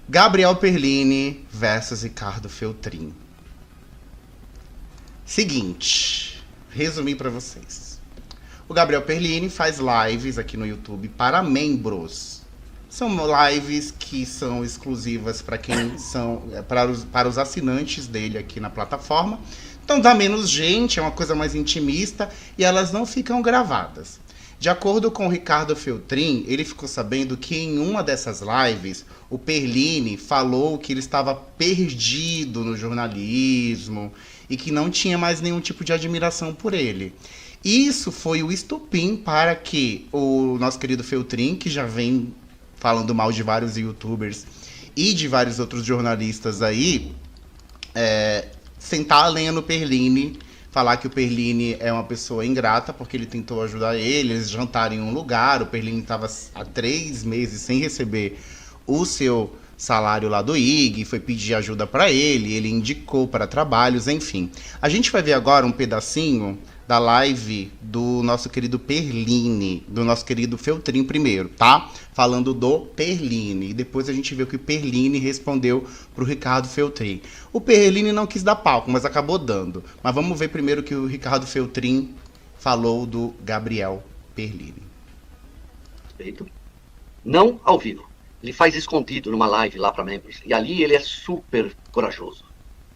Gabriel Perlini versus Ricardo Feltrin. Seguinte, resumir para vocês. O Gabriel Perlini faz lives aqui no YouTube para membros. São lives que são exclusivas para quem são para os assinantes dele aqui na plataforma. Então dá menos gente, é uma coisa mais intimista e elas não ficam gravadas. De acordo com o Ricardo Feltrin, ele ficou sabendo que em uma dessas lives, o Perlini falou que ele estava perdido no jornalismo e que não tinha mais nenhum tipo de admiração por ele. Isso foi o estopim para que o nosso querido Feltrin, que já vem falando mal de vários youtubers e de vários outros jornalistas aí, sentar a lenha no Perlini, falar que o Perlini é uma pessoa ingrata porque ele tentou ajudar ele, eles jantaram em um lugar, o Perlini estava há 3 meses sem receber o seu salário lá do IG, foi pedir ajuda para ele indicou para trabalhos, enfim. A gente vai ver agora um pedacinho da live do nosso querido Perlini, do nosso querido Feltrin primeiro, tá? Falando do Perlini. E depois a gente vê o que o Perlini respondeu pro Ricardo Feltrin. O Perlini não quis dar palco, mas acabou dando. Mas vamos ver primeiro o que o Ricardo Feltrin falou do Gabriel Perlini. Não ao vivo. Ele faz escondido numa live lá para membros. E ali ele é super corajoso.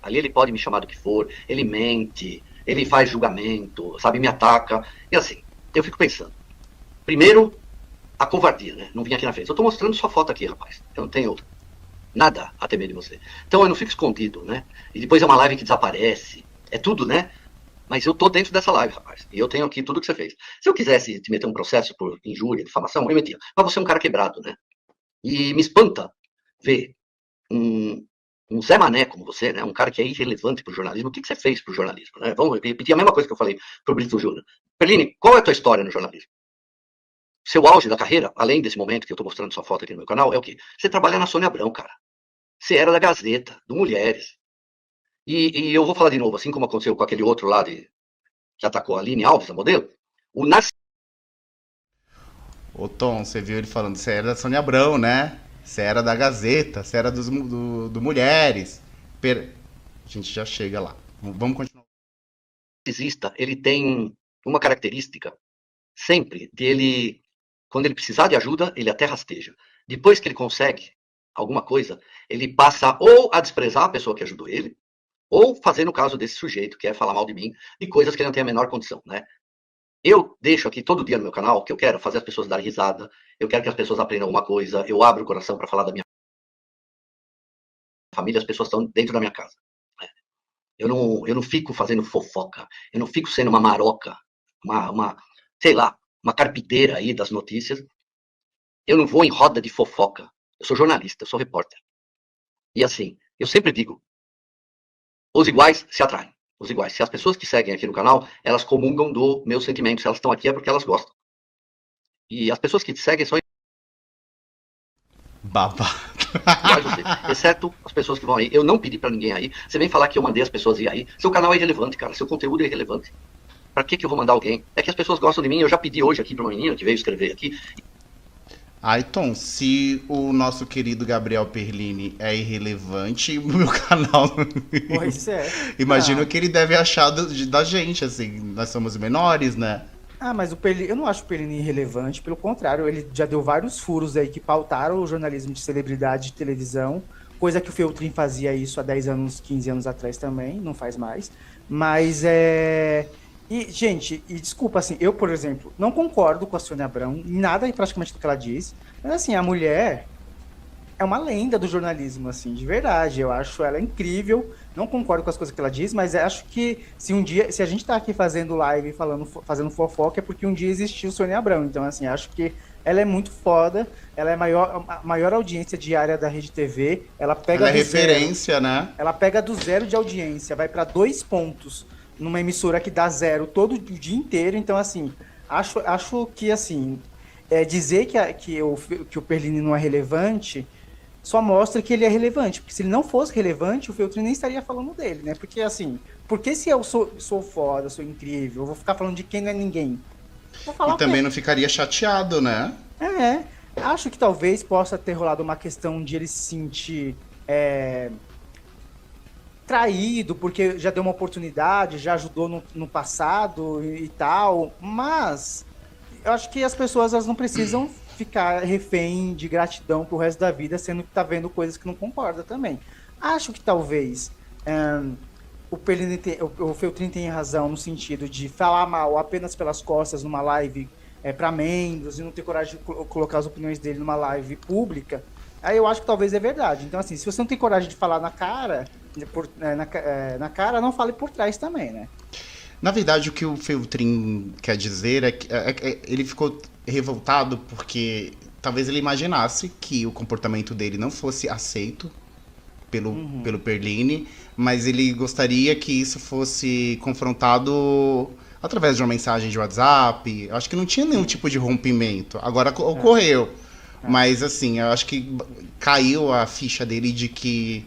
Ali ele pode me chamar do que for, ele mente, ele faz julgamento, sabe, me ataca. E assim, eu fico pensando. Primeiro, a covardia, né? Não vim aqui na frente. Eu tô mostrando sua foto aqui, rapaz. Eu não tenho nada a temer de você. Então eu não fico escondido, né? E depois é uma live que desaparece. É tudo, né? Mas eu tô dentro dessa live, rapaz. E eu tenho aqui tudo que você fez. Se eu quisesse te meter um processo por injúria, difamação, eu metia. Mas você é um cara quebrado, né? E me espanta ver um Zé Mané como você, né? Um cara que é irrelevante pro jornalismo. O que você fez pro jornalismo, né? Vamos repetir a mesma coisa que eu falei pro Brito Júnior. Perlini, qual é a tua história no jornalismo? Seu auge da carreira, além desse momento que eu tô mostrando sua foto aqui no meu canal, é o quê? Você trabalha na Sônia Abrão, cara. Você era da Gazeta, do Mulheres. E eu vou falar de novo, assim como aconteceu com aquele outro lá que atacou a Aline Alves, a modelo, o Narciso. Ô Tom, você viu ele falando, você era da Sônia Abrão, né? Você era da Gazeta, você era do Mulheres. A gente já chega lá. Vamos continuar. Narcisista, ele tem uma característica sempre de ele, quando ele precisar de ajuda, ele até rasteja. Depois que ele consegue alguma coisa, ele passa ou a desprezar a pessoa que ajudou ele, ou fazer no caso desse sujeito, que é falar mal de mim, de coisas que ele não tem a menor condição, né? Eu deixo aqui todo dia no meu canal que eu quero fazer as pessoas darem risada, eu quero que as pessoas aprendam alguma coisa, eu abro o coração para falar da minha família, as pessoas estão dentro da minha casa. Né? Eu não fico fazendo fofoca, eu não fico sendo uma maroca, sei lá, uma carpideira aí das notícias. Eu não vou em roda de fofoca. Eu sou jornalista, eu sou repórter. E assim, eu sempre digo, os iguais se atraem. Os iguais. Se as pessoas que seguem aqui no canal, elas comungam do meu sentimento. Se elas estão aqui é porque elas gostam. E as pessoas que te seguem são Babado. iguais a você. Exceto as pessoas que vão aí. Eu não pedi pra ninguém aí. Você vem falar que eu mandei as pessoas ir aí. Seu canal é irrelevante, cara. Seu conteúdo é irrelevante. Pra que eu vou mandar alguém? É que as pessoas gostam de mim. Eu já pedi hoje aqui pra uma menina que veio escrever aqui. Ai, Tom, se o nosso querido Gabriel Perlini é irrelevante, o meu canal. Pois é. Imagino que ele deve achar da gente, assim. Nós somos menores, né? Ah, mas o Perlini, eu não acho o Perlini irrelevante, pelo contrário, ele já deu vários furos aí que pautaram o jornalismo de celebridade de televisão, coisa que o Feltrin fazia isso há 10 anos, 15 anos atrás também, não faz mais. Mas E, gente, e desculpa, assim, eu, por exemplo, não concordo com a Sônia Abrão, em nada praticamente do que ela diz, mas assim, a mulher é uma lenda do jornalismo, assim, de verdade. Eu acho ela incrível. Não concordo com as coisas que ela diz, mas acho que se a gente tá aqui fazendo live, fazendo fofoca, é porque um dia existiu Sônia Abrão. Então, assim, acho que ela é muito foda. Ela é a maior audiência diária da Rede TV. Ela pega Ela é referência, né? Ela pega do 0 de audiência, vai para 2 pontos numa emissora que dá 0 todo o dia inteiro. Então, assim, acho que, assim, dizer que o Perlini não é relevante só mostra que ele é relevante, porque se ele não fosse relevante, o Feltrin nem estaria falando dele, né? Porque, assim, porque se eu sou foda, sou incrível, eu vou ficar falando de quem não é ninguém? Vou falar E também não ficaria chateado, né? Acho que talvez possa ter rolado uma questão de ele se sentir traído, porque já deu uma oportunidade, já ajudou no passado e tal, mas eu acho que as pessoas elas não precisam ficar refém de gratidão pro resto da vida, sendo que tá vendo coisas que não concorda também. Acho que talvez o Perlini o Feltrin tem razão no sentido de falar mal apenas pelas costas numa live para membros e não ter coragem de colocar as opiniões dele numa live pública. Aí eu acho que talvez é verdade. Então, assim, se você não tem coragem de falar na cara, na cara, não fale por trás também, né? Na verdade, o que o Feltrin quer dizer é que ele ficou revoltado porque talvez ele imaginasse que o comportamento dele não fosse aceito pelo Perlini, mas ele gostaria que isso fosse confrontado através de uma mensagem de WhatsApp. Eu acho que não tinha nenhum tipo de rompimento. Agora ocorreu. Mas, assim, eu acho que caiu a ficha dele de que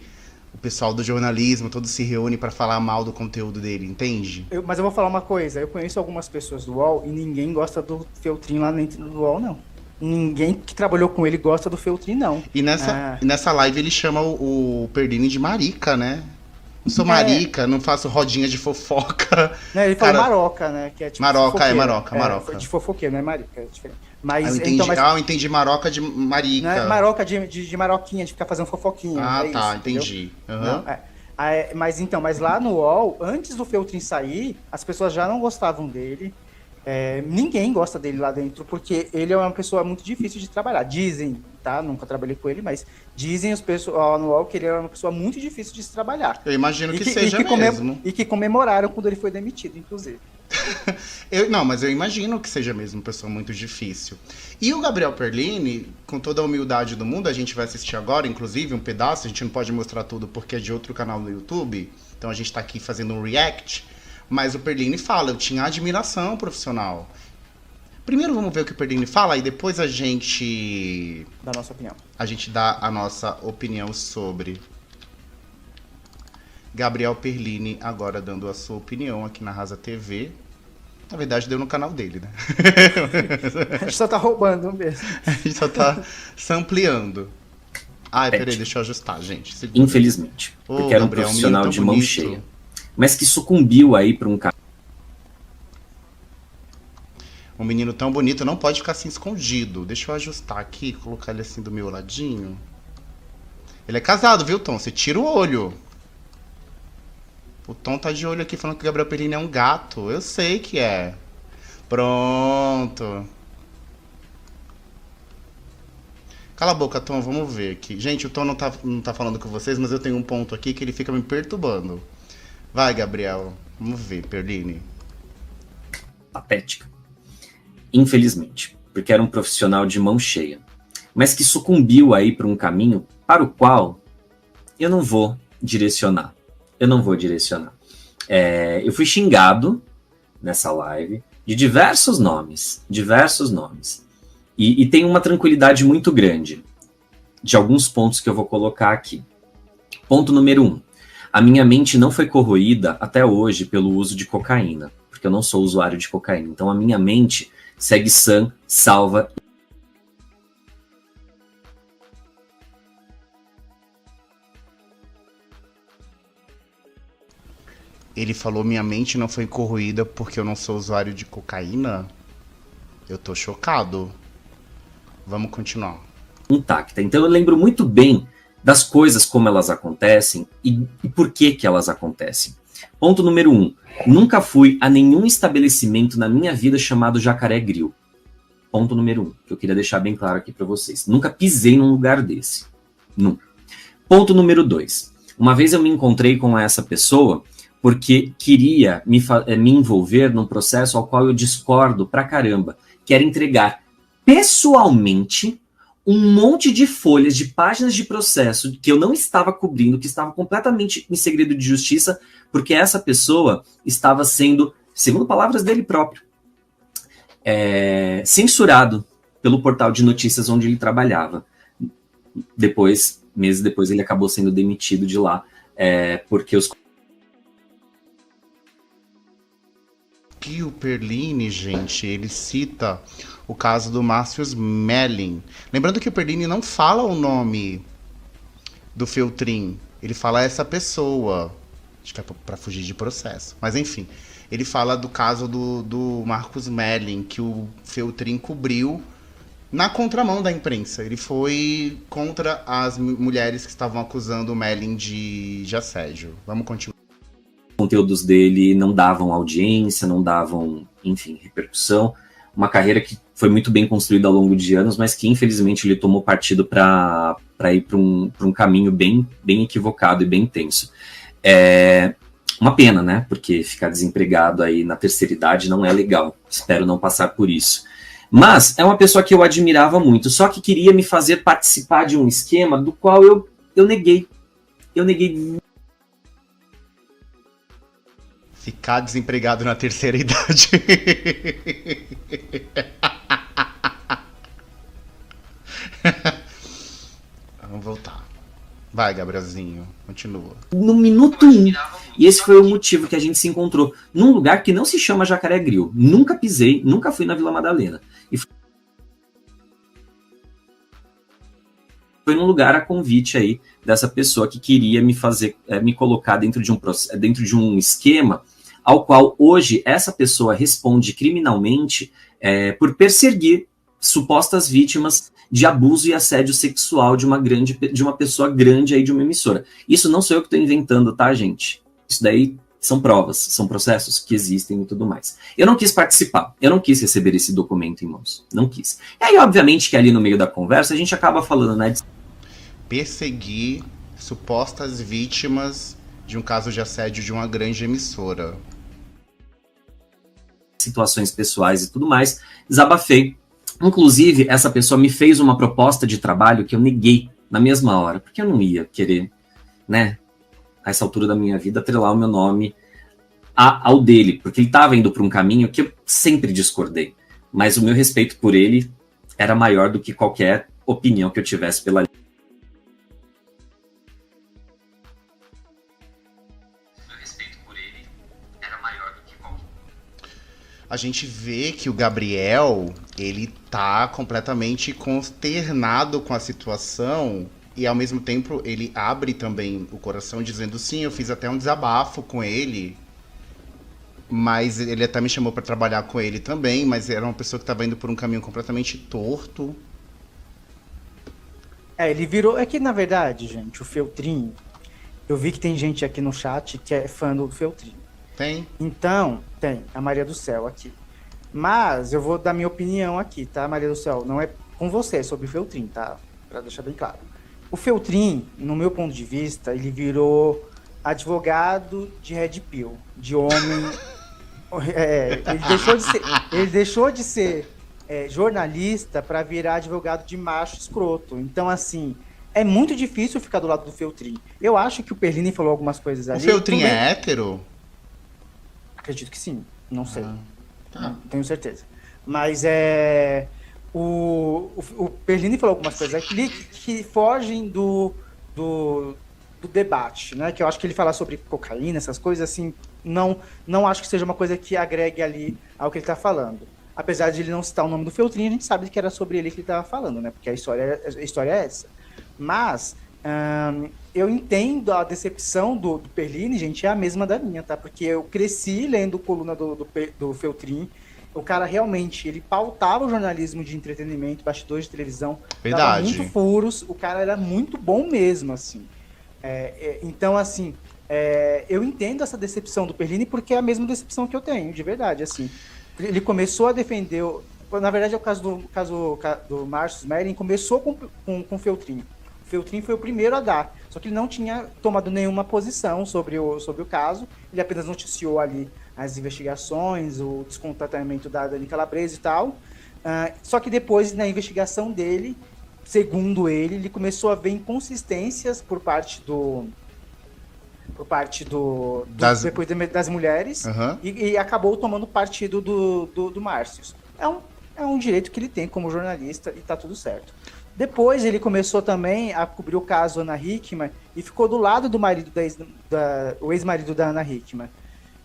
o pessoal do jornalismo todo se reúne pra falar mal do conteúdo dele, entende? Mas eu vou falar uma coisa. Eu conheço algumas pessoas do UOL e ninguém gosta do Feltrin lá dentro do UOL, não. Ninguém que trabalhou com ele gosta do Feltrin, não. E nessa live ele chama o Perlini de marica, né? Não sou marica, não faço rodinha de fofoca. Não, ele fala maroca, né? Que é tipo maroca, maroca. De fofoqueiro, não é marica, é diferente. Mas, eu entendi maroca de marica. Não é maroca de maroquinha, de ficar fazendo fofoquinha. Tá, isso, entendi. Uhum. Mas lá no UOL, antes do Feltrin sair, as pessoas já não gostavam dele. Ninguém gosta dele lá dentro, porque ele é uma pessoa muito difícil de trabalhar. Dizem, tá? Nunca trabalhei com ele, mas dizem os pessoal no UOL que ele é uma pessoa muito difícil de se trabalhar. Eu imagino que seja mesmo. E que comemoraram quando ele foi demitido, inclusive. Mas eu imagino que seja mesmo uma pessoa muito difícil. E o Gabriel Perlini, com toda a humildade do mundo, a gente vai assistir agora, inclusive, um pedaço. A gente não pode mostrar tudo porque é de outro canal no YouTube. Então a gente tá aqui fazendo um react. Mas o Perlini fala, eu tinha admiração profissional. Primeiro vamos ver o que o Perlini fala e depois a gente... dá a nossa opinião. A gente dá a nossa opinião sobre... Gabriel Perlini agora dando a sua opinião aqui na Rasa TV. Na verdade deu no canal dele, né? A gente só tá roubando mesmo. A gente só tá sampleando. Peraí, deixa eu ajustar, gente. Segura. Infelizmente. Porque era um Gabriel, profissional de mão bonito. cheia. Mas que sucumbiu aí para um cara. Um menino tão bonito não pode ficar assim escondido. Deixa eu ajustar aqui, colocar ele assim do meu ladinho. Ele é casado, viu, Tom? Você tira o olho. O Tom tá de olho aqui falando que o Gabriel Perlini é um gato. Eu sei que é. Pronto. Cala a boca, Tom, vamos ver aqui. Gente, o Tom não tá falando com vocês, mas eu tenho um ponto aqui que ele fica me perturbando. Vai, Gabriel. Vamos ver, Perlini. Patética. Infelizmente. Porque era um profissional de mão cheia. Mas que sucumbiu aí para um caminho para o qual eu não vou direcionar. Eu fui xingado nessa live de diversos nomes. E tem uma tranquilidade muito grande de alguns pontos que eu vou colocar aqui. Ponto número 1. A minha mente não foi corroída até hoje pelo uso de cocaína, porque eu não sou usuário de cocaína. Então a minha mente segue sã, salva. Ele falou, minha mente não foi corroída porque eu não sou usuário de cocaína? Eu tô chocado. Vamos continuar. Intacta. Então eu lembro muito bem das coisas como elas acontecem e por que elas acontecem. Ponto número 1. Nunca fui a nenhum estabelecimento na minha vida chamado Jacaré Grill. Ponto número 1, que eu queria deixar bem claro aqui para vocês. Nunca pisei num lugar desse. Nunca. Ponto número 2. Uma vez eu me encontrei com essa pessoa porque queria me envolver num processo ao qual eu discordo pra caramba, que era entregar pessoalmente um monte de folhas, de páginas de processo que eu não estava cobrindo, que estava completamente em segredo de justiça, porque essa pessoa estava sendo, segundo palavras dele próprio, censurado pelo portal de notícias onde ele trabalhava. Meses depois, ele acabou sendo demitido de lá, porque os... que o Perline, gente, ele cita o caso do Márcio Smelling. Lembrando que o Perline não fala o nome do Feltrin, ele fala essa pessoa. Acho que é pra fugir de processo. Mas enfim, ele fala do caso do Marcos Melling, que o Feltrin cobriu na contramão da imprensa. Ele foi contra as mulheres que estavam acusando o Melling de assédio. Vamos continuar. Os conteúdos dele não davam audiência, não davam, enfim, repercussão. Uma carreira que foi muito bem construída ao longo de anos, mas que infelizmente ele tomou partido para ir para um caminho bem equivocado e bem tenso. É uma pena, né? Porque ficar desempregado aí na terceira idade não é legal. Espero não passar por isso. Mas é uma pessoa que eu admirava muito, só que queria me fazer participar de um esquema do qual eu neguei. Eu neguei. Ficar desempregado na terceira idade. Vamos voltar. Vai, Gabrielzinho, continua. No minuto 1. E esse foi o motivo que a gente se encontrou num lugar que não se chama Jacaré Grill. Nunca pisei, nunca fui na Vila Madalena. E foi num lugar a convite aí dessa pessoa que queria me fazer, me colocar dentro de um esquema ao qual hoje essa pessoa responde criminalmente por perseguir supostas vítimas de abuso e assédio sexual de uma pessoa grande aí de uma emissora. Isso não sou eu que estou inventando, tá, gente? Isso daí são provas, são processos que existem e tudo mais. Eu não quis participar, eu não quis receber esse documento em mãos, não quis. E aí, obviamente, que ali no meio da conversa a gente acaba falando, né, de perseguir supostas vítimas de um caso de assédio de uma grande emissora. Situações pessoais e tudo mais, desabafei. Inclusive, essa pessoa me fez uma proposta de trabalho que eu neguei na mesma hora, porque eu não ia querer, né, a essa altura da minha vida, atrelar o meu nome ao dele, porque ele estava indo para um caminho que eu sempre discordei, mas o meu respeito por ele era maior do que qualquer opinião que eu tivesse pela A gente vê que o Gabriel, ele tá completamente consternado com a situação e ao mesmo tempo ele abre também o coração dizendo sim, eu fiz até um desabafo com ele, mas ele até me chamou para trabalhar com ele também, mas era uma pessoa que estava indo por um caminho completamente torto. Ele virou... É que, na verdade, gente, o Feltrin... Eu vi que tem gente aqui no chat que é fã do Feltrin. Tem? Então, tem a Maria do Céu aqui. Mas eu vou dar minha opinião aqui, tá, Maria do Céu? Não é com você, é sobre o Feltrin, tá? Pra deixar bem claro. O Feltrin, no meu ponto de vista, ele virou advogado de Red Pill, de homem... ele deixou de ser jornalista para virar advogado de macho escroto. Então, assim, é muito difícil ficar do lado do Feltrin. Eu acho que o Perline falou algumas coisas ali. O Feltrin é hétero? Acredito que sim, não sei. Tá. Não tenho certeza. Mas o Perline falou algumas coisas aqui que fogem do debate, né? Que eu acho que ele falar sobre cocaína, essas coisas, assim, não acho que seja uma coisa que agregue ali ao que ele está falando. Apesar de ele não citar o nome do Feltrin, a gente sabe que era sobre ele que ele estava falando, né? Porque a história é essa. Mas eu entendo a decepção do Perline, gente, é a mesma da minha, tá? Porque eu cresci lendo coluna do Feltrin. O cara realmente, ele pautava o jornalismo de entretenimento, bastidores de televisão. Verdade. Dava muito furos, o cara era muito bom mesmo, assim. Então, assim, eu entendo essa decepção do Perline porque é a mesma decepção que eu tenho, de verdade, assim. Ele começou a defender... Na verdade, é o caso do Márcio Smelling, começou com o Feltrin. O Feltrin foi o primeiro a dar, só que ele não tinha tomado nenhuma posição sobre o caso, ele apenas noticiou ali as investigações, o descontentamento da Dani Calabresa e tal, só que depois, na investigação dele, segundo ele começou a ver inconsistências por parte das mulheres, uhum. e acabou tomando partido do Márcio. É um direito que ele tem como jornalista e tá tudo certo. Depois ele começou também a cobrir o caso Ana Hickman e ficou do lado do marido o ex-marido da Ana Hickman.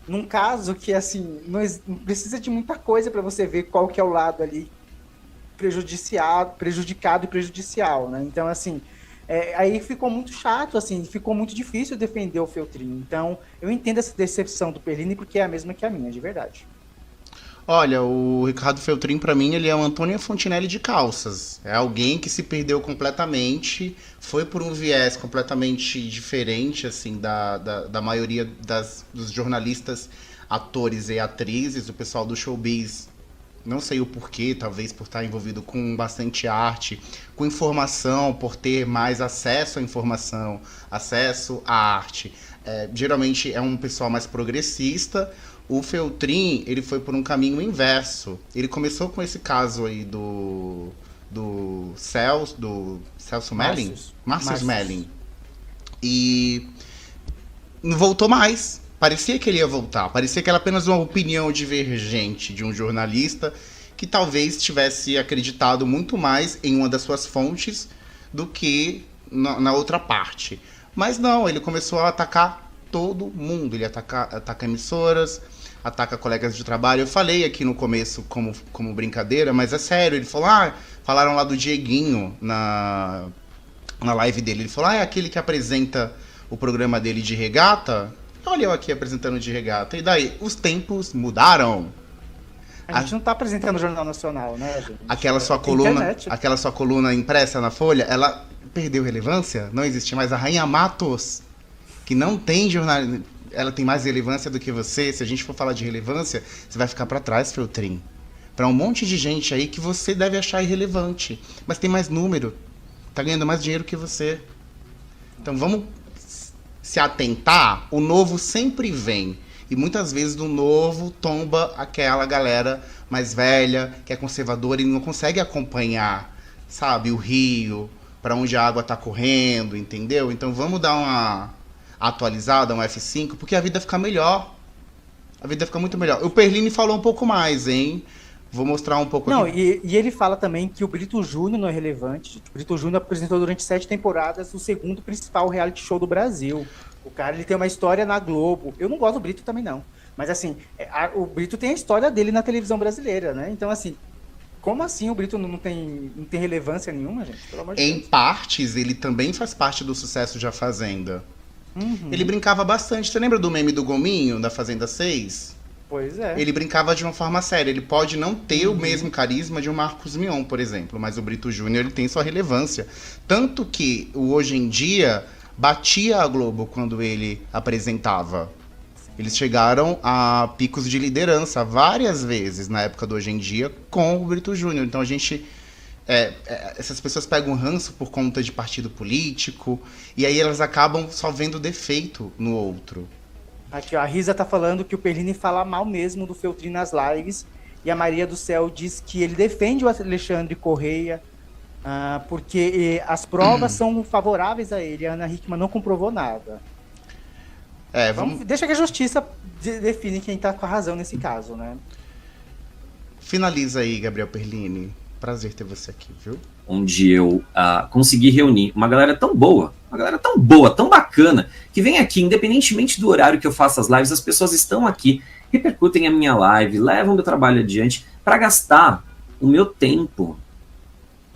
num caso que, assim, não precisa de muita coisa para você ver qual que é o lado ali prejudicado e prejudicial, né? Então, assim, aí ficou muito chato, assim, ficou muito difícil defender o Feltrin. Então, eu entendo essa decepção do Perlini, porque é a mesma que a minha, de verdade. Olha, o Ricardo Feltrin, pra mim, ele é um Antônio Fontinelli de calças. É alguém que se perdeu completamente, foi por um viés completamente diferente, assim, da maioria dos jornalistas, atores e atrizes. O pessoal do showbiz, não sei o porquê, talvez por estar envolvido com bastante arte, com informação, por ter mais acesso à informação, acesso à arte. Geralmente é um pessoal mais progressista. O Feltrin, ele foi por um caminho inverso. Ele começou com esse caso aí do Celso Melling? Márcio Melling. E não voltou mais. Parecia que ele ia voltar. Parecia que era apenas uma opinião divergente de um jornalista que talvez tivesse acreditado muito mais em uma das suas fontes do que na outra parte. Mas não, ele começou a atacar todo mundo. Ele ataca emissoras, ataca colegas de trabalho. Eu falei aqui no começo como brincadeira, mas é sério. Ele falou, falaram lá do Dieguinho na live dele. Ele falou, é aquele que apresenta o programa dele de regata? Olha eu aqui apresentando de regata. E daí? Os tempos mudaram. A gente não tá apresentando o Jornal Nacional, né, gente? Aquela sua coluna impressa na Folha, ela perdeu relevância? Não existe mais. A Rainha Matos, que não tem jornal... Ela tem mais relevância do que você. Se a gente for falar de relevância, você vai ficar pra trás, Feltrin. Pra um monte de gente aí que você deve achar irrelevante. Mas tem mais número. Tá ganhando mais dinheiro que você. Então vamos se atentar. O novo sempre vem. E muitas vezes do novo tomba aquela galera mais velha, que é conservadora e não consegue acompanhar, sabe, o rio, pra onde a água tá correndo, entendeu? Então vamos dar uma atualizada, um F5, porque a vida fica melhor. A vida fica muito melhor. O Perlini falou um pouco mais, hein? Vou mostrar um pouco não, aqui. E ele fala também que o Brito Júnior não é relevante. O Brito Júnior apresentou durante 7 temporadas o segundo principal reality show do Brasil. O cara, ele tem uma história na Globo. Eu não gosto do Brito também, não. Mas, assim, o Brito tem a história dele na televisão brasileira, né? Então, assim, como assim o Brito não tem relevância nenhuma, gente? Pelo amor de Deus. Em partes, ele também faz parte do sucesso de A Fazenda. Ele brincava bastante. Você lembra do meme do Gominho, da Fazenda 6? Pois é. Ele brincava de uma forma séria. Ele pode não ter o mesmo carisma de um Marcos Mion, por exemplo, mas o Brito Júnior, ele tem sua relevância. Tanto que o Hoje em Dia batia a Globo quando ele apresentava. Eles chegaram a picos de liderança várias vezes na época do Hoje em Dia com o Brito Júnior. Então a gente... essas pessoas pegam ranço por conta de partido político e aí elas acabam só vendo defeito no outro. Aqui, ó, a Risa tá falando que o Perlini fala mal mesmo do Feltrin nas lives e a Maria do Céu diz que ele defende o Alexandre Correia porque as provas são favoráveis a ele. A Ana Hickman não comprovou nada. Deixa que a justiça define quem tá com a razão nesse caso, né? Finaliza aí, Gabriel Perlini. Prazer ter você aqui, viu? Onde eu consegui reunir uma galera tão boa, tão bacana, que vem aqui, independentemente do horário que eu faço as lives, as pessoas estão aqui, repercutem a minha live, levam meu trabalho adiante, para gastar o meu tempo,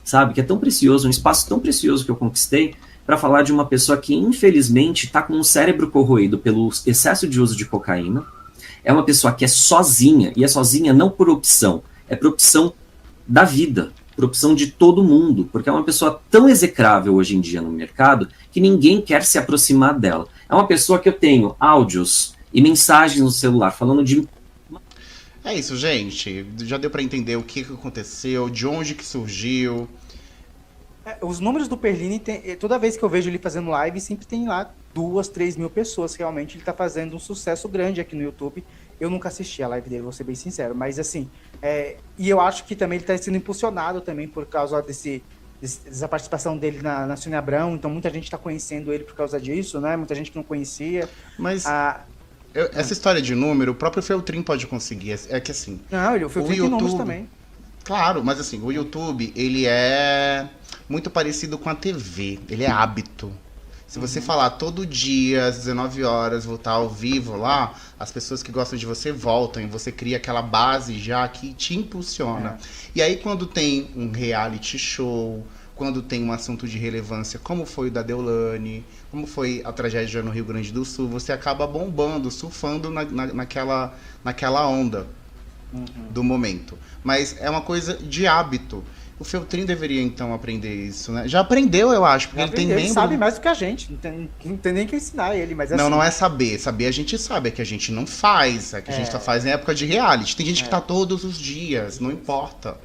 sabe? Que é tão precioso, um espaço tão precioso que eu conquistei, para falar de uma pessoa que, infelizmente, está com o cérebro corroído pelo excesso de uso de cocaína. É uma pessoa que é sozinha, e é sozinha não por opção, é por opção da vida, por opção de todo mundo, porque é uma pessoa tão execrável hoje em dia no mercado que ninguém quer se aproximar dela. É uma pessoa que eu tenho áudios e mensagens no celular falando de... É isso, gente. Já deu para entender o que aconteceu, de onde que surgiu. Os números do Perlini, toda vez que eu vejo ele fazendo live, sempre tem lá 2, 3 mil pessoas. Realmente ele tá fazendo um sucesso grande aqui no YouTube. Eu nunca assisti a live dele, vou ser bem sincero. Mas assim, e eu acho que também ele tá sendo impulsionado também por causa dessa participação dele na Sônia Abrão. Então muita gente tá conhecendo ele por causa disso, né? Muita gente que não conhecia. Mas essa história de número, o próprio Feltrin pode conseguir. É que assim... Não, o Feltrin tem números também. Claro, mas assim, o YouTube, ele é muito parecido com a TV. Ele é hábito. Se você falar todo dia, às 19 horas, vou estar ao vivo lá, as pessoas que gostam de você voltam e você cria aquela base já que te impulsiona. E aí, quando tem um reality show, quando tem um assunto de relevância, como foi o da Deolane, como foi a tragédia no Rio Grande do Sul, você acaba bombando, surfando naquela onda do momento. Mas é uma coisa de hábito. O Feltrinho deveria, então, aprender isso, né? Já aprendeu, eu acho, porque ele tem membro... Ele sabe mais do que a gente, não tem nem que ensinar ele, mas assim... Não é saber. Saber a gente sabe, é que a gente não faz. É que a gente só faz em época de reality. Tem gente que tá todos os dias, não importa.